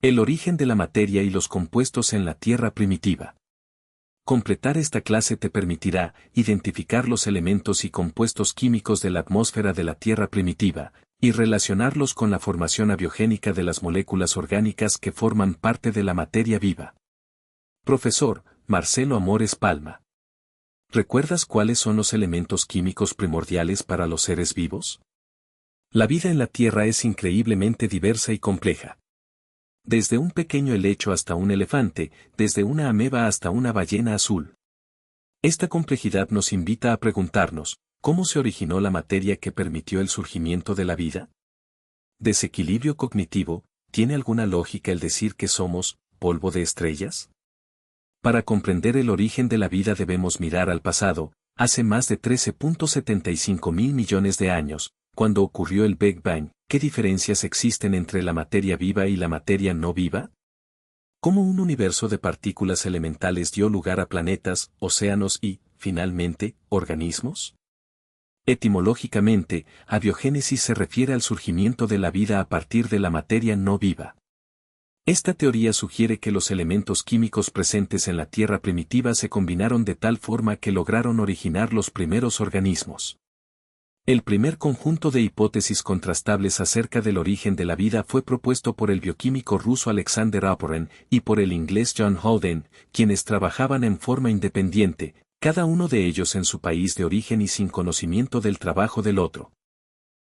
El origen de la materia y los compuestos en la Tierra primitiva. Completar esta clase te permitirá identificar los elementos y compuestos químicos de la atmósfera de la Tierra primitiva, y relacionarlos con la formación abiogénica de las moléculas orgánicas que forman parte de la materia viva. Profesor Marcelo Amores Palma. ¿Recuerdas cuáles son los elementos químicos primordiales para los seres vivos? La vida en la Tierra es increíblemente diversa y compleja. Desde un pequeño helecho hasta un elefante, desde una ameba hasta una ballena azul. Esta complejidad nos invita a preguntarnos, ¿cómo se originó la materia que permitió el surgimiento de la vida? ¿Desequilibrio cognitivo? ¿Tiene alguna lógica el decir que somos polvo de estrellas? Para comprender el origen de la vida debemos mirar al pasado, hace más de 13.75 mil millones de años, cuando ocurrió el Big Bang. ¿Qué diferencias existen entre la materia viva y la materia no viva? ¿Cómo un universo de partículas elementales dio lugar a planetas, océanos y, finalmente, organismos? Etimológicamente, abiogénesis se refiere al surgimiento de la vida a partir de la materia no viva. Esta teoría sugiere que los elementos químicos presentes en la Tierra primitiva se combinaron de tal forma que lograron originar los primeros organismos. El primer conjunto de hipótesis contrastables acerca del origen de la vida fue propuesto por el bioquímico ruso Alexander Aporin y por el inglés John Howden, quienes trabajaban en forma independiente, cada uno de ellos en su país de origen y sin conocimiento del trabajo del otro.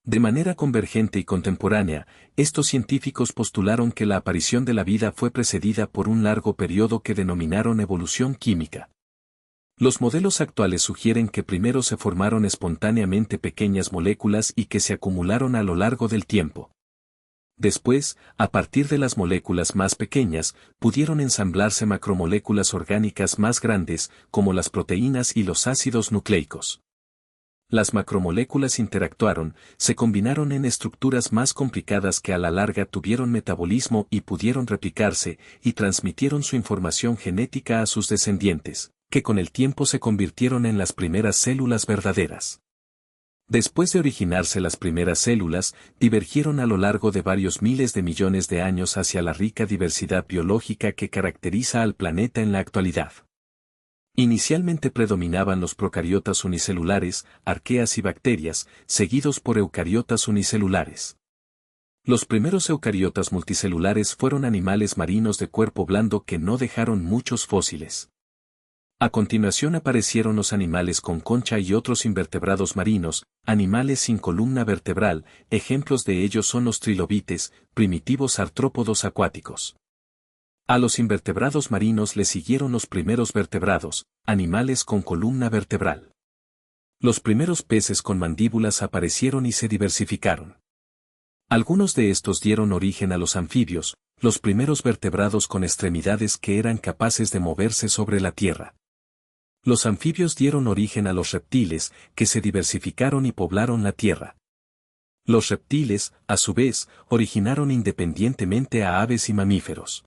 De manera convergente y contemporánea, estos científicos postularon que la aparición de la vida fue precedida por un largo periodo que denominaron evolución química. Los modelos actuales sugieren que primero se formaron espontáneamente pequeñas moléculas y que se acumularon a lo largo del tiempo. Después, a partir de las moléculas más pequeñas, pudieron ensamblarse macromoléculas orgánicas más grandes, como las proteínas y los ácidos nucleicos. Las macromoléculas interactuaron, se combinaron en estructuras más complicadas que a la larga tuvieron metabolismo y pudieron replicarse, y transmitieron su información genética a sus descendientes, que con el tiempo se convirtieron en las primeras células verdaderas. Después de originarse las primeras células, divergieron a lo largo de varios miles de millones de años hacia la rica diversidad biológica que caracteriza al planeta en la actualidad. Inicialmente predominaban los procariotas unicelulares, arqueas y bacterias, seguidos por eucariotas unicelulares. Los primeros eucariotas multicelulares fueron animales marinos de cuerpo blando que no dejaron muchos fósiles. A continuación aparecieron los animales con concha y otros invertebrados marinos, animales sin columna vertebral, ejemplos de ellos son los trilobites, primitivos artrópodos acuáticos. A los invertebrados marinos le siguieron los primeros vertebrados, animales con columna vertebral. Los primeros peces con mandíbulas aparecieron y se diversificaron. Algunos de estos dieron origen a los anfibios, los primeros vertebrados con extremidades que eran capaces de moverse sobre la tierra. Los anfibios dieron origen a los reptiles, que se diversificaron y poblaron la tierra. Los reptiles, a su vez, originaron independientemente a aves y mamíferos.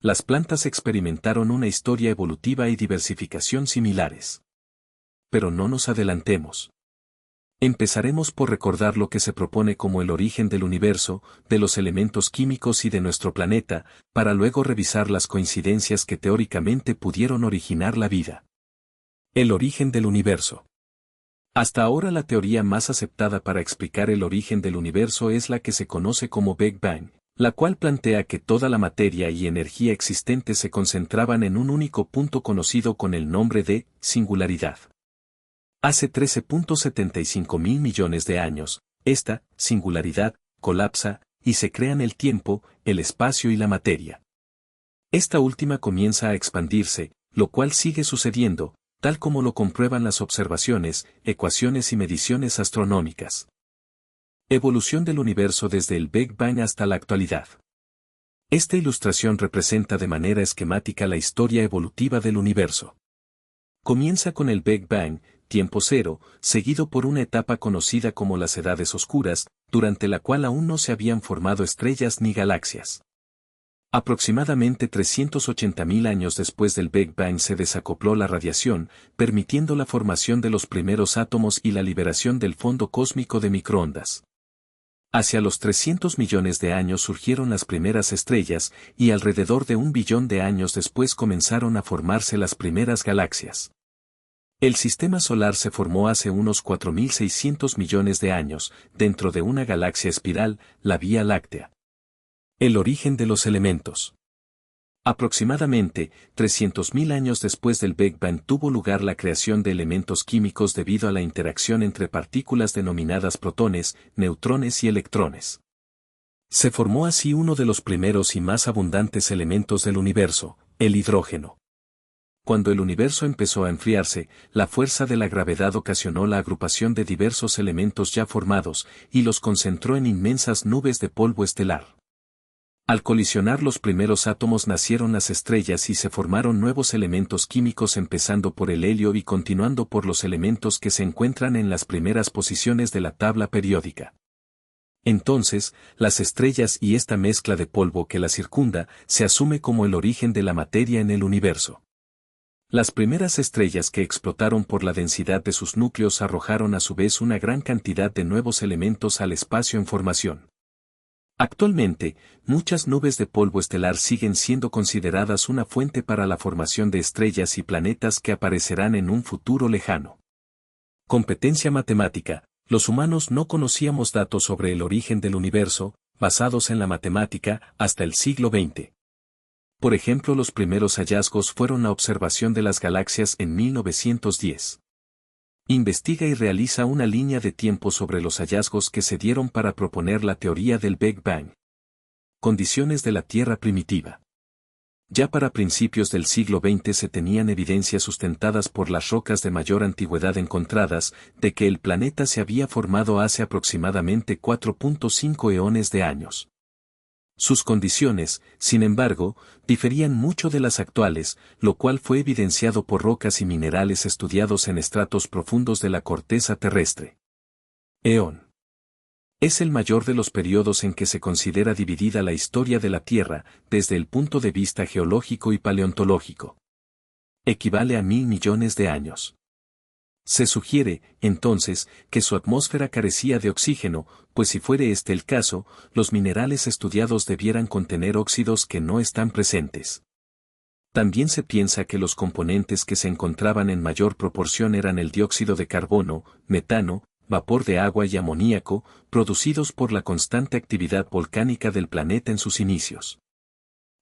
Las plantas experimentaron una historia evolutiva y diversificación similares. Pero no nos adelantemos. Empezaremos por recordar lo que se propone como el origen del universo, de los elementos químicos y de nuestro planeta, para luego revisar las coincidencias que teóricamente pudieron originar la vida. El origen del universo. Hasta ahora la teoría más aceptada para explicar el origen del universo es la que se conoce como Big Bang, la cual plantea que toda la materia y energía existente se concentraban en un único punto conocido con el nombre de singularidad. Hace 13.75 mil millones de años, esta singularidad colapsa y se crean el tiempo, el espacio y la materia. Esta última comienza a expandirse, lo cual sigue sucediendo, tal como lo comprueban las observaciones, ecuaciones y mediciones astronómicas. Evolución del universo desde el Big Bang hasta la actualidad. Esta ilustración representa de manera esquemática la historia evolutiva del universo. Comienza con el Big Bang, tiempo cero, seguido por una etapa conocida como las edades oscuras, durante la cual aún no se habían formado estrellas ni galaxias. Aproximadamente 380.000 años después del Big Bang se desacopló la radiación, permitiendo la formación de los primeros átomos y la liberación del fondo cósmico de microondas. Hacia los 300 millones de años surgieron las primeras estrellas, y alrededor de 1 billón de años después comenzaron a formarse las primeras galaxias. El sistema solar se formó hace unos 4.600 millones de años, dentro de una galaxia espiral, la Vía Láctea. El origen de los elementos. Aproximadamente 300.000 años después del Big Bang tuvo lugar la creación de elementos químicos debido a la interacción entre partículas denominadas protones, neutrones y electrones. Se formó así uno de los primeros y más abundantes elementos del universo, el hidrógeno. Cuando el universo empezó a enfriarse, la fuerza de la gravedad ocasionó la agrupación de diversos elementos ya formados y los concentró en inmensas nubes de polvo estelar. Al colisionar los primeros átomos nacieron las estrellas y se formaron nuevos elementos químicos empezando por el helio y continuando por los elementos que se encuentran en las primeras posiciones de la tabla periódica. Entonces, las estrellas y esta mezcla de polvo que las circunda se asume como el origen de la materia en el universo. Las primeras estrellas que explotaron por la densidad de sus núcleos arrojaron a su vez una gran cantidad de nuevos elementos al espacio en formación. Actualmente, muchas nubes de polvo estelar siguen siendo consideradas una fuente para la formación de estrellas y planetas que aparecerán en un futuro lejano. Competencia matemática. Los humanos no conocíamos datos sobre el origen del universo, basados en la matemática, hasta el siglo XX. Por ejemplo, los primeros hallazgos fueron la observación de las galaxias en 1910. Investiga y realiza una línea de tiempo sobre los hallazgos que se dieron para proponer la teoría del Big Bang. Condiciones de la Tierra primitiva. Ya para principios del siglo XX se tenían evidencias sustentadas por las rocas de mayor antigüedad encontradas, de que el planeta se había formado hace aproximadamente 4.5 eones de años. Sus condiciones, sin embargo, diferían mucho de las actuales, lo cual fue evidenciado por rocas y minerales estudiados en estratos profundos de la corteza terrestre. Eón. Es el mayor de los periodos en que se considera dividida la historia de la Tierra, desde el punto de vista geológico y paleontológico. Equivale a 1.000 millones de años. Se sugiere, entonces, que su atmósfera carecía de oxígeno, pues si fuere este el caso, los minerales estudiados debieran contener óxidos que no están presentes. También se piensa que los componentes que se encontraban en mayor proporción eran el dióxido de carbono, metano, vapor de agua y amoníaco, producidos por la constante actividad volcánica del planeta en sus inicios.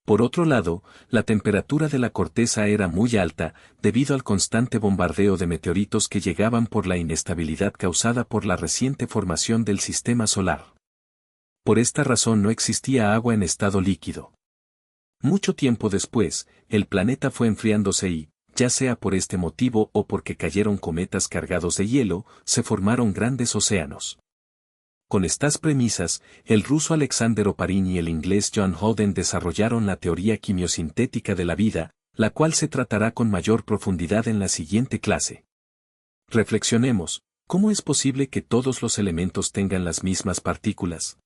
Por otro lado, la temperatura de la corteza era muy alta, debido al constante bombardeo de meteoritos que llegaban por la inestabilidad causada por la reciente formación del sistema solar. Por esta razón no existía agua en estado líquido. Mucho tiempo después, el planeta fue enfriándose y, ya sea por este motivo o porque cayeron cometas cargados de hielo, se formaron grandes océanos. Con estas premisas, el ruso Alexander Oparin y el inglés John Holden desarrollaron la teoría quimiosintética de la vida, la cual se tratará con mayor profundidad en la siguiente clase. Reflexionemos, ¿cómo es posible que todos los elementos tengan las mismas partículas?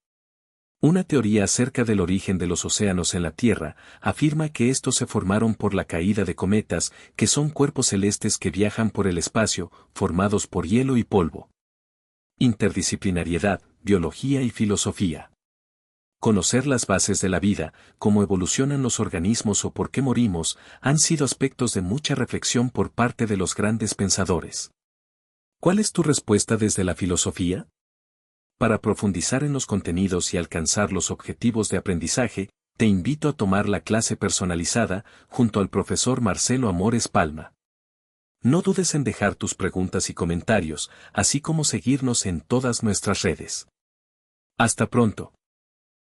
Una teoría acerca del origen de los océanos en la Tierra afirma que estos se formaron por la caída de cometas, que son cuerpos celestes que viajan por el espacio, formados por hielo y polvo. Interdisciplinariedad, biología y filosofía. Conocer las bases de la vida, cómo evolucionan los organismos o por qué morimos, han sido aspectos de mucha reflexión por parte de los grandes pensadores. ¿Cuál es tu respuesta desde la filosofía? Para profundizar en los contenidos y alcanzar los objetivos de aprendizaje, te invito a tomar la clase personalizada, junto al profesor Marcelo Amores Palma. No dudes en dejar tus preguntas y comentarios, así como seguirnos en todas nuestras redes. Hasta pronto.